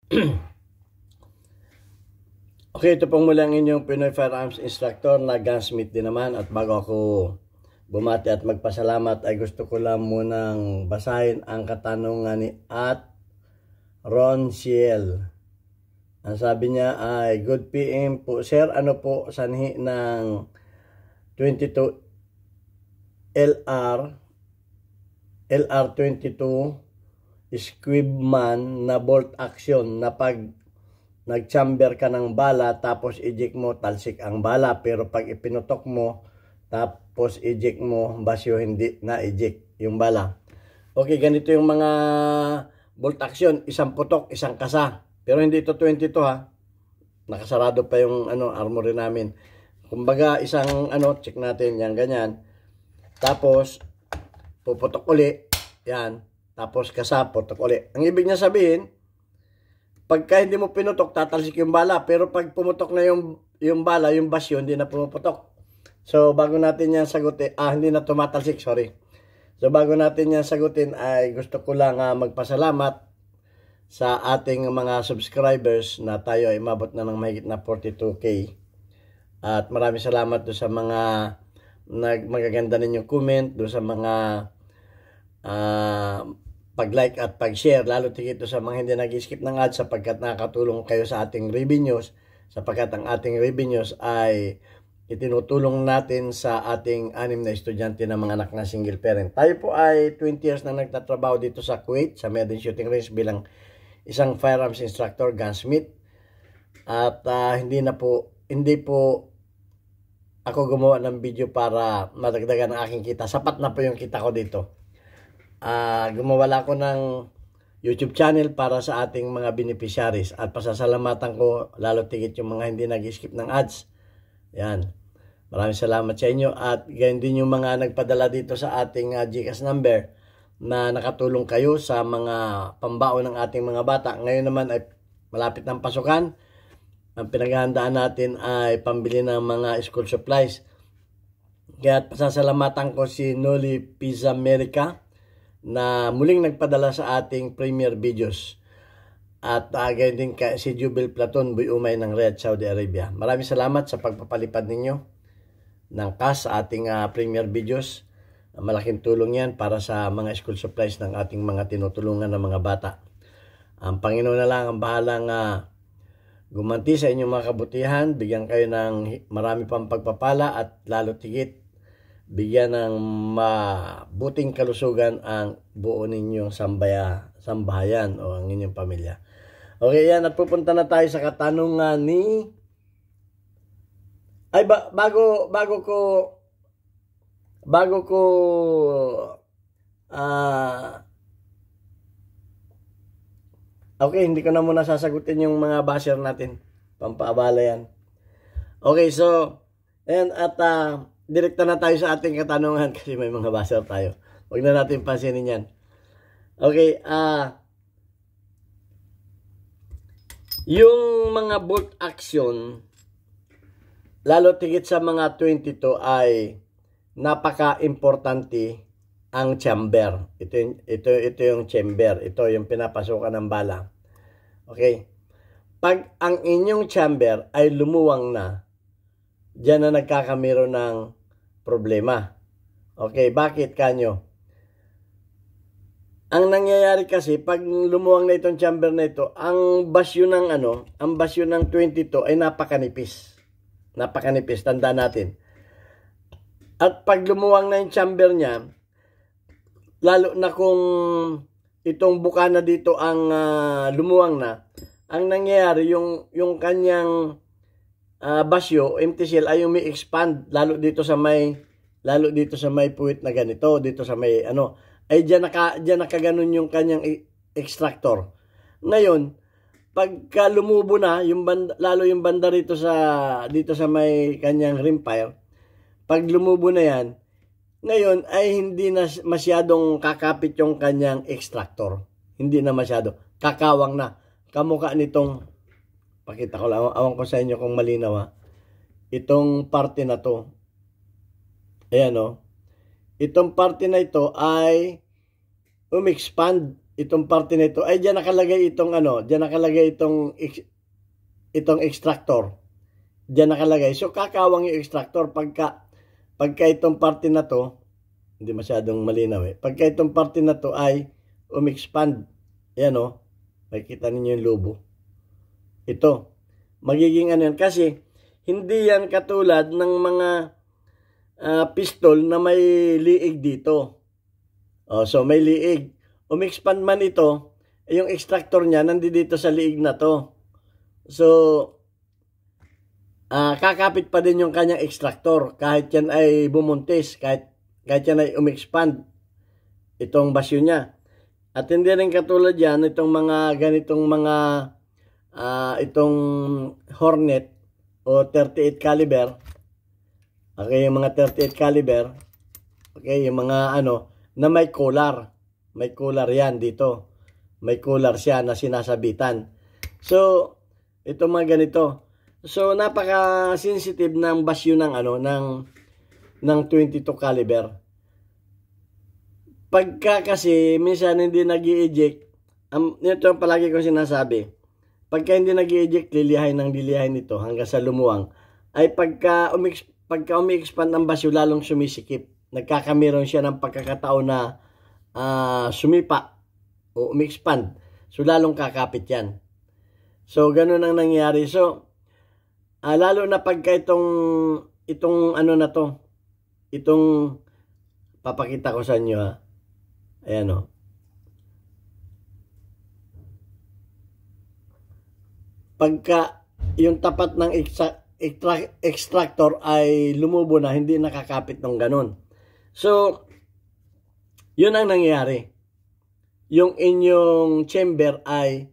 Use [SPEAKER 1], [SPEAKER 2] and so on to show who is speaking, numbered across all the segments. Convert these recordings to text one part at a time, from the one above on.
[SPEAKER 1] Okay, ito pong muli ang inyong Pinoy Firearms Instructor na gunsmith din naman. At bago ako bumati at magpasalamat ay gusto ko lang munang basahin ang katanungan ni Ron Ciel. Ang sabi niya ay, Good PM po sir, ano po sanhi ng 22 LR22 Squibman na bolt action na pag nag-chamber ka ng bala tapos eject mo, talsik ang bala, pero pag ipinutok mo tapos eject mo, basyo, hindi na eject yung bala. Okay, ganito yung mga bolt action, isang putok, isang kasa, pero hindi ito 22 ha, nakasarado pa yung armory namin. Kumbaga isang check natin yan, ganyan, tapos puputok uli yan, tapos kasa, putok uli. Ang ibig niya sabihin, pagka hindi mo pinutok, tatalsik yung bala. Pero pag pumutok na yung bala, yung basyo, hindi na pumuputok. So, bago natin yan sagutin, hindi na tumatalsik, sorry. So, bago natin yan sagutin, ay gusto ko lang magpasalamat sa ating mga subscribers na tayo ay mabot na ng mahigit na 42K. At maraming salamat doon sa mga magaganda ninyong comment, doon sa mga pag-like at pag-share, lalo tigito sa mga hindi nag-skip ng ads sapagkat nakakatulong kayo sa ating revenues, sapagkat ang ating revenues ay itinutulong natin sa ating 6 na estudyante na mga anak na single parent. Tayo po ay 20 years na nagtatrabaho dito sa Kuwait, sa Medin Shooting Range bilang isang firearms instructor, gunsmith. At hindi po ako gumawa ng video para madagdagan ang aking kita. Sapat na po yung kita ko dito. Gumawala ko ng YouTube channel para sa ating mga beneficiaries at pasasalamatan ko lalo tigit yung mga hindi nag-skip ng ads. Yan. Maraming salamat sa inyo at ganyan din yung mga nagpadala dito sa ating GCash number na nakatulong kayo sa mga pambaon ng ating mga bata. Ngayon naman ay malapit ng pasukan. Ang pinaghahandaan natin ay pambili ng mga school supplies. Kaya pasasalamatan ko si Noli Pizza America na muling nagpadala sa ating premier videos. At ganyan din si Jubil Platon Boy Umay ng Riyadh, Saudi Arabia. Maraming salamat sa pagpapalipad ninyo ng cash sa ating premier videos. Malaking tulong yan para sa mga school supplies ng ating mga tinutulungan ng mga bata. Ang Panginoon na lang ang bahalang gumanti sa inyong mga kabutihan, bigyan kayo ng marami pang pagpapala at lalo tigit bigyan ng mabuting kalusugan ang buo ninyong sambahayan o ang inyong pamilya. Okay, yan. At pupunta na tayo sa katanungan ni... Ay, bago ko okay, hindi ko na muna sasagutin yung mga basher natin. Pampaabala yan. Okay, so, ayan, at direkta na tayo sa ating katanungan kasi may mga basher tayo. Huwag na natin pansinin yan. Okay, yung mga bolt action, lalo tigit sa mga 22 ay napaka-importante ang chamber. Ito yung chamber. Ito yung pinapasukan ng bala. Okay. Pag ang inyong chamber ay lumuwang na, diyan na nagkakamero ng problema. Okay, bakit kanyo? Ang nangyayari kasi pag lumuwang na itong chamber na ito, ang basyo ng ang basyo ng 22 ay napakanipis. Napakanipis, tanda natin. At pag lumuwang na yung chamber niya, lalo na kung itong bukana dito ang lumuwang na, ang nangyayari yung kanyang basyo, empty shell ay umi-expand lalo dito sa may puwit na ganito, dito sa may ay diyan nakaganon yung kanyang extractor. Ngayon, pagka lumubo na yung lalo yung banda dito sa may kanyang rimfire, pag lumubo na yan, ngayon ay hindi na masyadong kakapit yung kanyang extractor. Hindi na masyado. Kakawang na. Kamukha nitong, pakita ko lang, awang ko sa inyo kung malinaw itong parte na to. Ayan Itong parte na ito ay umexpand itong parte nito ay diyan nakalagay itong ano, diyan nakalagay itong extractor. Diyan nakalagay. So kakawang yung extractor pagka itong parte na to, hindi masyadong malinaw eh. Pagka itong parte na to ay umexpand. Ayan oh. Makikita ninyo yung lobo. Ito. Magiging ano yan. Kasi hindi yan katulad ng mga pistol na may liig dito. Oh, so may liig. Umexpand man ito, yung extractor niya nandito sa liig na to. So, kakapit pa din yung kanyang extractor kahit yan ay bumuntis, kahit yan ay umexpand itong basyo niya. At hindi rin katulad yan, itong mga ganitong mga itong Hornet o 38 caliber. Okay, yung mga 38 caliber. Okay, yung mga ano na may collar. May collar yan dito. May collar siya na sinasabitan. So, ito mga ganito. So, napaka-sensitive ng basyo ng ano ng 22 caliber. Pagka kasi minsan hindi nag-i-eject, ito ang palagi ko sinasabi. Pagka hindi nag-i-eject, lilihain nito hanggang sa lumuwang. Ay pagka umi-expand ang basyo, lalong sumisikip. Nagkakameron siya ng pagkakataon na sumipa o umi-expand. So, lalong kakapit yan. So, ganun ang nangyari. So, lalo na pagka itong ano na to, itong papakita ko sa inyo ha. Ayan o. Pagka yung tapat ng extractor ay lumubo na, hindi nakakapit ng ganun. So, yun ang nangyayari. Yung inyong chamber ay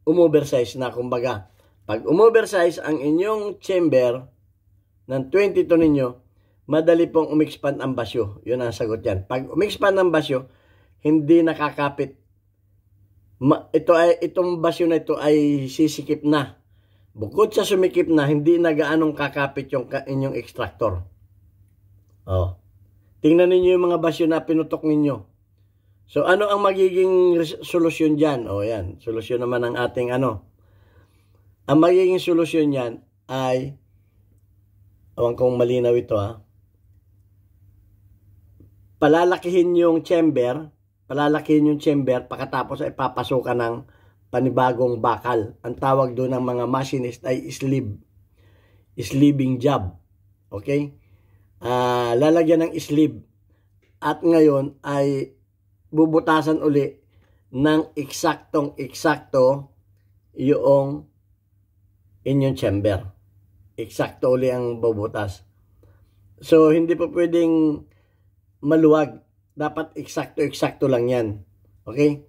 [SPEAKER 1] umoversize na, kumbaga. Pag umoversize ang inyong chamber ng 22 ninyo, madali pong umexpand ang basyo. Yun ang sagot yan. Pag umexpand ang basyo, hindi nakakapit. Itong basyo na ito ay sisikip na. Bukod sa sumikip na, hindi na gaanong kakapit yung inyong extractor. Oh. Tingnan ninyo yung mga basyo na pinutok ninyo. So, ano ang magiging solusyon dyan? O, yan. Solusyon naman ng ating ano. Ang magiging solusyon yan ay, awan kong malinaw ito ha. Palalakihin yung chamber, pagkatapos ay papasukan ng panibagong bakal. Ang tawag doon ng mga machinist ay sleeving job. Okay? Lalagyan ng sleeve. At ngayon ay bubutasan uli ng eksaktong-eksakto yung inyong chamber. Eksakto uli ang bubutas. So, hindi po pwedeng maluwag. Dapat eksakto lang yan. Okay?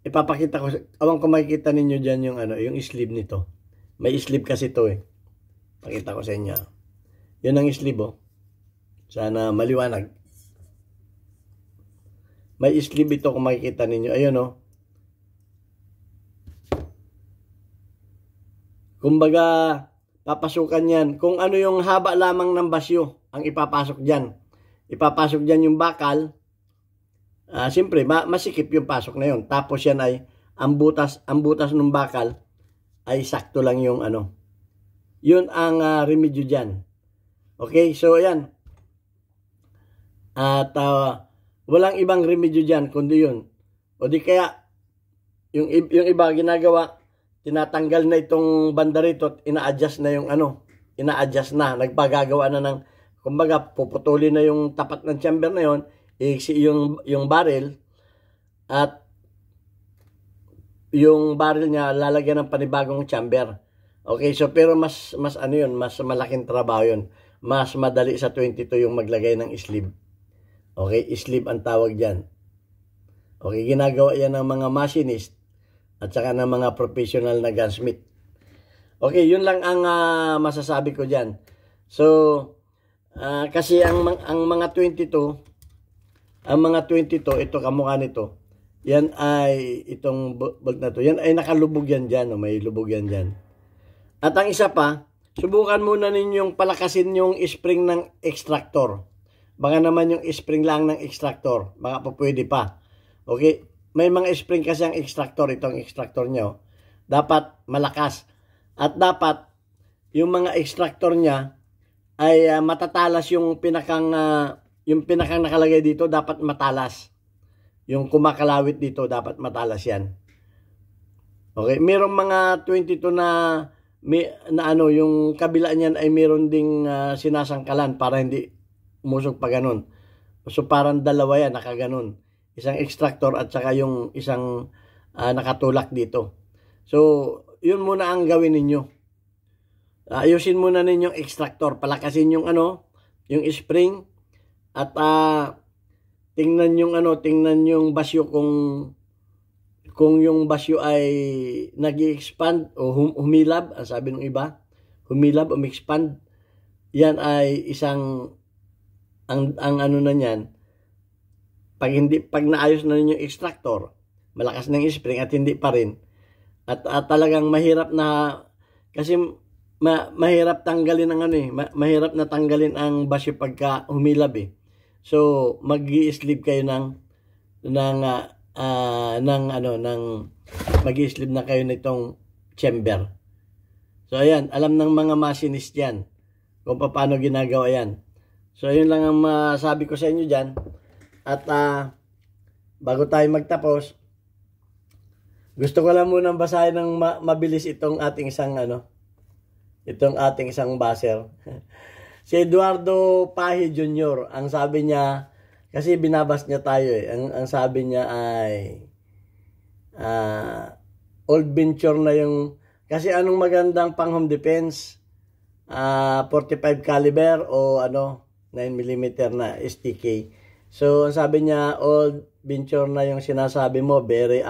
[SPEAKER 1] Ipapakita ko, awang kung makikita ninyo dyan yung, yung sleeve nito. May sleeve kasi ito eh. Pakita ko sa inyo. Yun ang sleeve oh. Sana maliwanag. May sleeve ito kung makikita ninyo. Ayun oh. Kumbaga, papasukan yan. Kung ano yung haba lamang ng basyo ang ipapasok dyan. Ipapasok dyan yung bakal. Siyempre, masikip yung pasok na yun. Tapos yan ay, ang butas ng bakal ay sakto lang yung ano. Yun ang remedyo dyan. Okay, so ayan. At walang ibang remedyo dyan kundi yun. O di kaya, yung iba ginagawa, tinatanggal na itong banda rito at ina-adjust na yung ina-adjust na. Nagpagagawa na ng, kumbaga, puputulin na yung tapat ng chamber na yun, yung barrel, at yung barrel niya lalagyan ng panibagong chamber. Okay, so pero mas mas malaking trabaho yun. Mas madali sa 22 yung maglagay ng sleeve. Okay, sleeve ang tawag dyan. Okay, ginagawa yan ng mga machinist at saka ng mga professional na gunsmith. Okay, yun lang ang masasabi ko dyan. So, kasi ang mga 22, ito kamukha nito. Yan ay itong bag na to. Yan ay nakalubog yan dyan. May lubog yan dyan. At ang isa pa, subukan muna ninyong palakasin yung spring ng extractor. Baka naman yung spring lang ng extractor. Baka pa pwede pa. Okay? may mga spring kasi ang extractor, itong extractor nyo, dapat malakas. At dapat yung mga extractor niya ay matatalas yung pinakang nakalagay dito, dapat matalas. Yung kumakalawit dito, dapat matalas yan. Okay, merong mga 22 na ano, yung kabila niyan ay meron ding sinasangkalan para hindi umusog pa ganun. So parang dalawa yan, nakaganon. Isang extractor at saka yung isang nakatulak dito. So, yun muna ang gawin ninyo. Ayusin muna ninyong extractor, palakasin yung yung spring at tingnan yung basyo kung yung basyo ay nag-expand o humilab, ang sabi ng iba, humilab o expand, yan ay isang ang ano na niyan, pag naayos na ninyo yung extractor, malakas na yung spring at hindi pa rin, at talagang mahirap na, kasi mahirap tanggalin ang mahirap na tanggalin ang basyo pagka humilab eh. So mag-i-sleeve kayo ng mag-i-sleeve na kayo nitong chamber. So ayan, alam ng mga machinist yan kung paano ginagawa yan. So yun lang ang masabi ko sa inyo dyan. At bago tayo magtapos, gusto ko lang munang basahin ng mabilis itong ating isang baser. Si Eduardo Pahi Jr., ang sabi niya, kasi binabas niya tayo eh, ang sabi niya ay old venture na yung, kasi anong magandang pang home defense, 45 caliber o 9mm na STK. So ang sabi niya, old venture na yung sinasabi mo, very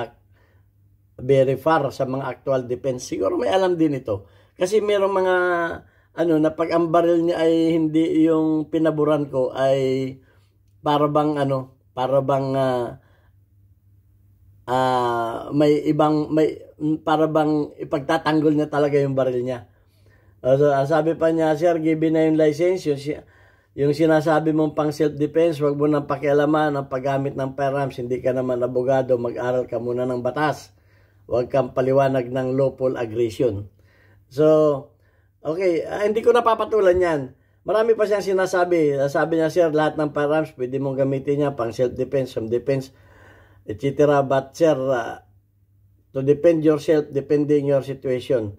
[SPEAKER 1] far sa mga actual defense. Siguro may alam din ito. Kasi merong mga na pag ang baril niya ay hindi yung pinaburan ko ay para bang para bang ipagtatanggol niya talaga yung baril niya. So, sabi pa niya, sir, given na yung license, yung sinasabi mong pang self-defense, wag mo nang pakialaman ang paggamit ng firearms, hindi ka naman abogado, mag-aral ka muna ng batas. Huwag kang paliwanag ng lawful aggression. So, okay, hindi ko napapatulan yan. Marami pa siyang sinasabi. Sabi niya, sir, lahat ng firearms pwede mong gamitin niya pang self-defense, some defense, etc. But, sir, to defend yourself, depending your situation,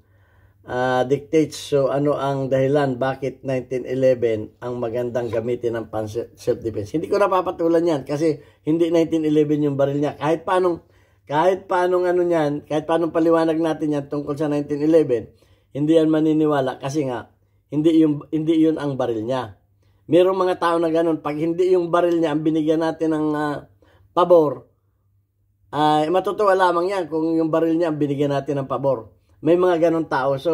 [SPEAKER 1] dictates. So, ano ang dahilan bakit 1911 ang magandang gamitin ng pang self-defense? Hindi ko napapatulan yan kasi hindi 1911 yung baril niya. Kahit paanong paliwanag natin yan tungkol sa 1911, hindi yan maniniwala kasi nga hindi yun ang baril niya. Merong mga tao na ganun, pag hindi yung baril niya ang binigyan natin ng pabor, matutuwa lamang yan kung yung baril niya ang binigyan natin ng pabor. May mga ganun tao. So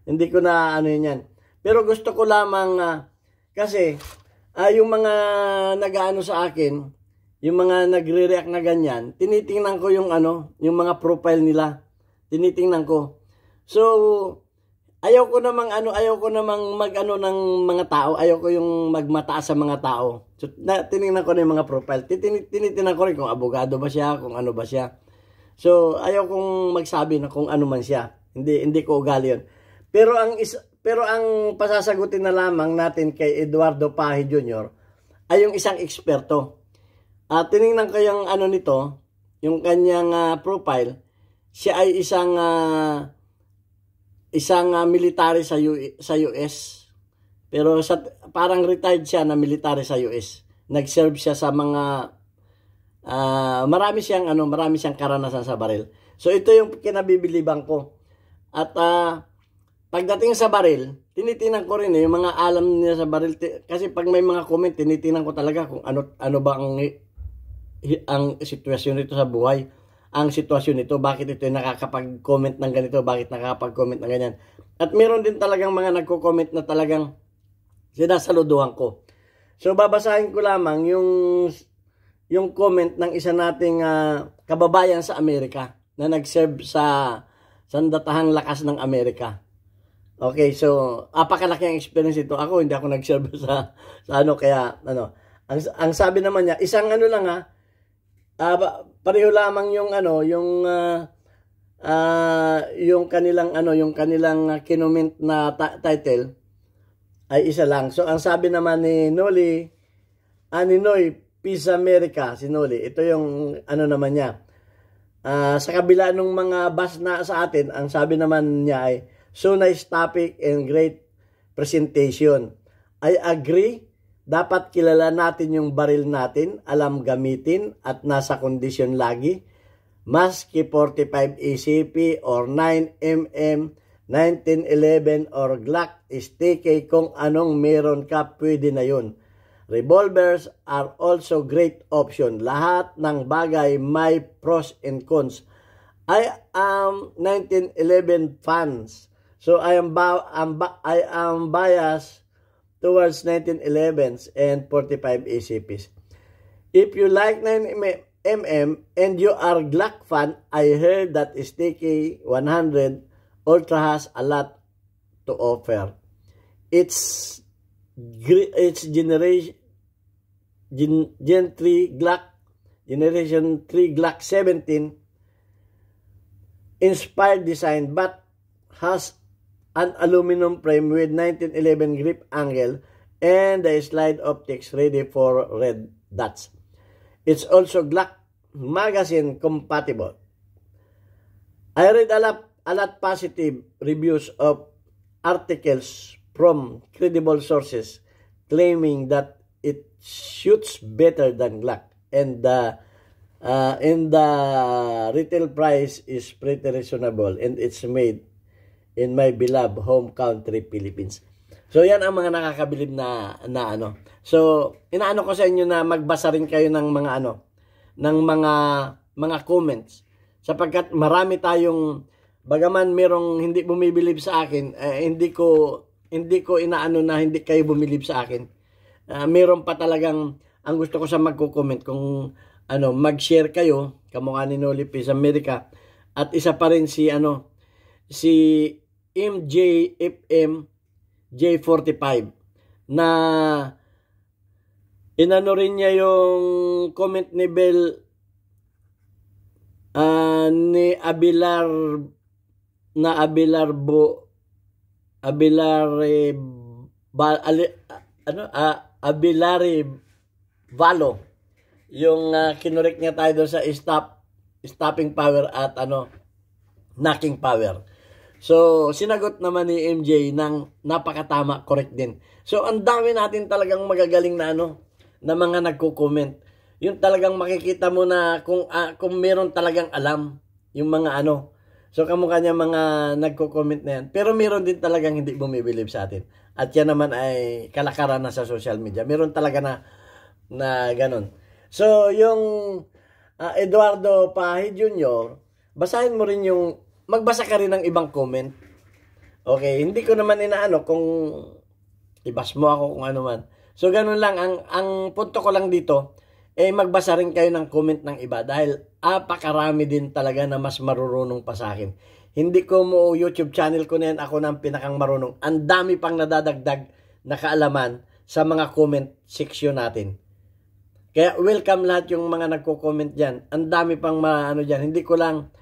[SPEAKER 1] hindi ko na yan. Pero gusto ko lamang kasi yung mga nag-aano sa akin, yung mga nagre-react na ganyan, tinitingnan ko yung mga profile nila. Tinitingnan ko. So, ayaw ko namang mag-ano ng mga tao, ayaw ko yung magmataas sa mga tao. So, tinignan ko na yung mga profile. Tinitingnan ko rin kung abogado ba siya, kung ano ba siya. So, ayaw kong magsabi na kung ano man siya. Hindi ko ugali yun. Pero ang pasasagutin na lamang natin kay Eduardo Pahi Jr. ay yung isang eksperto. Tinignan ko yung nito, yung kanyang profile. Siya ay isang military sa US. Pero parang retired siya na military sa US. Nag-serve siya sa mga marami siyang karanasan sa baril. So ito yung kinabibiliban ko. At pagdating sa baril, tinitingnan ko rin yung mga alam niya sa baril kasi pag may mga comment, tinitingnan ko talaga kung ano ba ang sitwasyon nito sa buhay. Ang sitwasyon nito, bakit ito nakakapag-comment ng ganito, bakit nakakapag-comment ng ganyan. At meron din talagang mga nagko-comment na talagang sinasaluduhan ko. So babasahin ko lamang yung comment ng isa nating kababayan sa Amerika na nag-serve sa Sandatahang Lakas ng Amerika. Okay, so apakalaki ang experience ito. Ako hindi ako nag-serve sa kaya ang sabi naman niya, isang pareho lamang yung ano, yung kanilang ano, yung kanilang kinoment na title ay isa lang. So ang sabi naman ni Noli, ni Noy Peace America, si Noli, ito yung ano naman niya. Sa kabila ng mga bas na sa atin, ang sabi naman niya ay, so nice topic and great presentation. I agree, dapat kilala natin yung baril natin, alam gamitin at nasa kondisyon lagi. Maski 45 ACP or 9mm, 1911 or Glock, STK, kung anong meron ka, pwede na yun. Revolvers are also great option. Lahat ng bagay may pros and cons. I am 1911 fans. So I am biased towards 1911s and 45 ACPs. If you like 9mm and you are Glock fan, I heard that STK 100 Ultra has a lot to offer. It's generation Gen 3 Glock, Generation 3 Glock 17 inspired design but has an aluminum frame with 1911 grip angle and the slide optics ready for red dots. It's also Glock magazine compatible. I read a lot positive reviews of articles from credible sources claiming that it shoots better than Glock and the retail price is pretty reasonable and it's made in my beloved home country Philippines. So yan ang mga nakakabilib na ano. So inaano ko sa inyo na magbasa rin kayo ng mga ano, ng mga comments sapagkat marami tayong bagaman merong hindi bumibilib sa akin, hindi ko inaano na hindi kayo bumilib sa akin. Meron pa talagang ang gusto ko sa magko-comment kung ano, mag-share kayo kamukha ni Noli Peace America at isa pa rin si MJFM J45 na inano rin niya yung comment ni Bel ni Abilare Valo, yung kinorek niya tayo doon sa stopping power at knocking power. So sinagot naman ni MJ ng napakatama, correct din. So ang dami natin talagang magagaling na na mga nagko-comment. Yung talagang makikita mo na kung meron talagang alam yung mga So kamukha niya mga nagko-comment na yan. Pero meron din talagang hindi bumibilib sa atin. At yan naman ay kalakaran na sa social media. Meron talaga na ganun. So yung Eduardo Pahi Jr., basahin mo rin magbasa ka rin ng ibang comment. Okay, hindi ko naman inaano kung ibas mo ako kung ano man. So ganun lang, ang punto ko lang dito, magbasa rin kayo ng comment ng iba dahil apakarami din talaga na mas marurunong pa sa akin. Hindi ko mo YouTube channel ko na yan, ako na ang pinakang marunong. Ang dami pang nadadagdag na kaalaman sa mga comment section natin. Kaya welcome lahat yung mga nagko-comment dyan. Ang dami pang dyan. Hindi ko lang,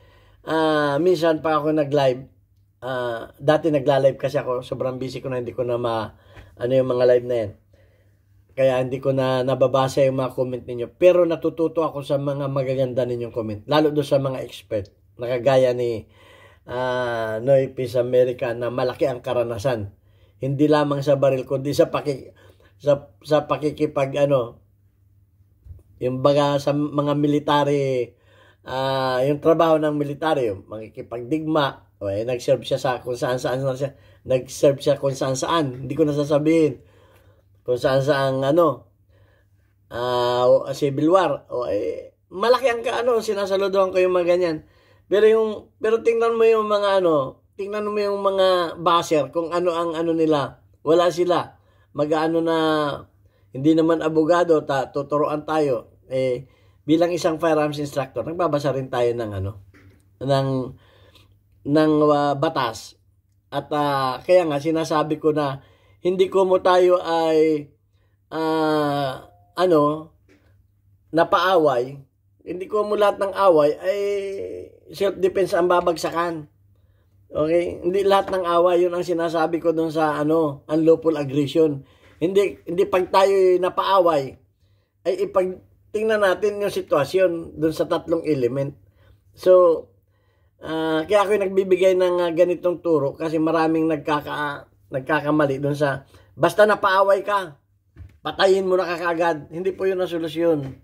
[SPEAKER 1] minsan pa ako nag-live. Dati nagla-live kasi ako. Sobrang busy ko na, hindi ko na yung mga live na yan. Kaya hindi ko na nababasa yung mga comment ninyo. Pero natututo ako sa mga magaganda ninyong comment. Lalo doon sa mga expert. Nakagaya ni Noy Peace America na malaki ang karanasan. Hindi lamang sa baril, kundi sa pakikipag yung baga sa mga military, yung trabaho ng military, makikipagdigma. Nag-serve siya kung saan-saan nag-serve siya kung saan-saan. Hindi ko nasasabihin. Kung saan-saan civil war. Malaki ang sinasaludohan ko yung mga ganyan. Pero tingnan mo yung mga tingnan mo yung mga baser kung ano ang nila. Wala sila. Mag-ano na hindi naman abogado, tuturuan tayo. Bilang isang firearms instructor, nagbabasa rin tayo ng batas. At kaya nga sinasabi ko na hindi ko mo tayo ay napaaway hindi ko mo lahat ng away ay self-defense ang babagsakan. Okay? Hindi lahat ng away, yun ang sinasabi ko dun sa unlawful aggression. Hindi pag tayo napaaway, ay tingnan natin yung sitwasyon dun sa tatlong element. So, kaya ako nagbibigay ng ganitong turo kasi maraming nagkakamali dun sa basta napaaway ka, patayin mo na kagad. Hindi po yun ang solusyon.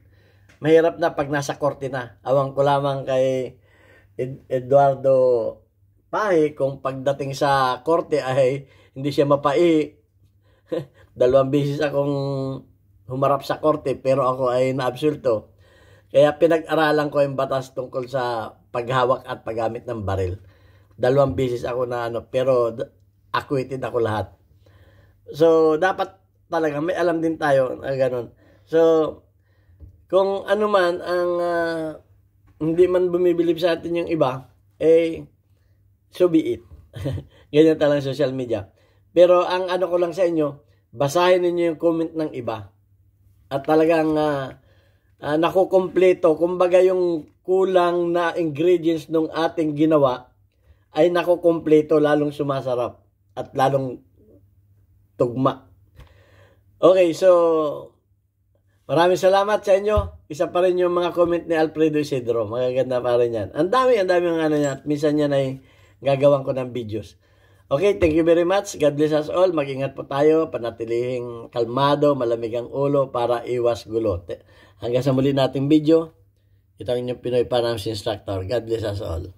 [SPEAKER 1] Mahirap na pag nasa korte na. Awang ko lamang kay Eduardo Pahi kung pagdating sa korte ay hindi siya mapai. 2 beses akong humarap sa korte pero ako ay naabsulto. Kaya pinag-aralan ko yung batas tungkol sa paghawak at paggamit ng baril. 2 beses ako na pero acquitted ako lahat. So, dapat talaga may alam din tayo na ganun. So, kung ano man ang hindi man bumibilib sa atin yung iba, so be it. Ganyan talang social media. Pero ang ko lang sa inyo, basahin ninyo yung comment ng iba. At talagang nakukompleto. Kumbaga yung kulang na ingredients ng ating ginawa ay nakukompleto, lalong sumasarap at lalong tugma. Okay, so maraming salamat sa inyo. Isa pa rin yung mga comment ni Alfredo Isidro. Magaganda pa rin yan. Ang dami niya. At minsan yan ay gagawan ko ng videos. Okay, thank you very much. God bless us all. Mag-ingat po tayo. Panatilihing kalmado, malamig ang ulo para iwas gulo. Hanggang sa muli nating video. Ito ang inyong Pinoy Panams Instructor. God bless us all.